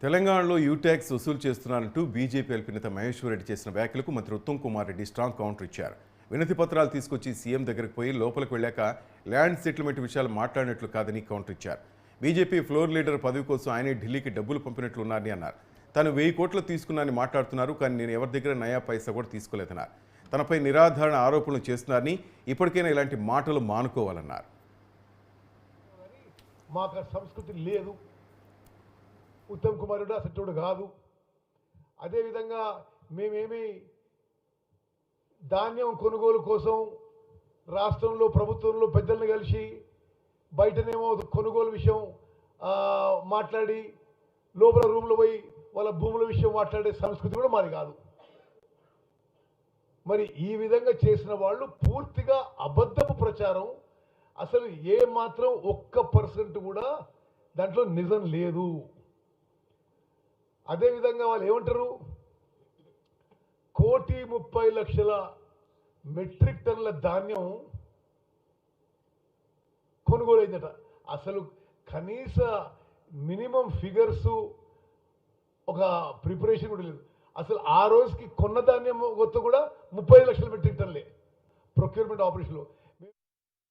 తెలంగాణలో యూట్యాక్స్ వసూలు చేస్తున్నారంటూ బీజేపీ అధినేత మహేశ్వర్ రెడ్డి చేసిన వ్యాఖ్యలకు మంత్రి ఉత్తమ్ కుమార్ రెడ్డి స్ట్రాంగ్ కౌంటర్ ఇచ్చారు. వినతి పత్రాలు తీసుకొచ్చి సీఎం దగ్గరకు పోయి లోపలికి వెళ్ళాక ల్యాండ్ సెటిల్మెంట్ విషయాలు మాట్లాడినట్లు కాదని కౌంటర్ ఇచ్చారు. బీజేపీ ఫ్లోర్ లీడర్ పదవి కోసం ఆయనే ఢిల్లీకి డబ్బులు పంపినట్లు ఉన్నారని అన్నారు. తాను 1000 కోట్లు తీసుకున్నారని మాట్లాడుతున్నారు, కానీ నేను ఎవరి దగ్గర నయా పైసా కూడా తీసుకోలేదన్నారు. తనపై నిరాధారణ ఆరోపణలు చేస్తున్నారని, ఇప్పటికైనా ఇలాంటి మాటలు మానుకోవాలన్నారు. మాకు సంస్కృతి లేదు, ఉత్తమ్ కుమార్ రెడ్డి అసలు కాదు. అదేవిధంగా మేమేమి ధాన్యం కొనుగోలు కోసం రాష్ట్రంలో ప్రభుత్వంలో పెద్దలను కలిసి బయటనేమో కొనుగోలు విషయం మాట్లాడి లోపల రూమ్లో పోయి వాళ్ళ భూముల విషయం మాట్లాడే సంస్కృతి కూడా మాది కాదు. మరి ఈ విధంగా చేసిన వాళ్ళు పూర్తిగా అబద్ధపు ప్రచారం. అసలు ఏ మాత్రం 1% కూడా దాంట్లో నిజం లేదు. అదేవిధంగా వాళ్ళు ఏమంటారు, 1,30,00,000 మెట్రిక్ టన్నుల ధాన్యం కొనుగోలు అయిందట. అసలు కనీస మినిమం ఫిగర్స్ ఒక ప్రిపరేషన్ కూడా లేదు. అసలు ఆ రోజుకి కొన్న ధాన్యం మొత్తం కూడా 30 లక్షల మెట్రిక్ టన్నులే ప్రొక్యూర్మెంట్ ఆపరేషన్లో.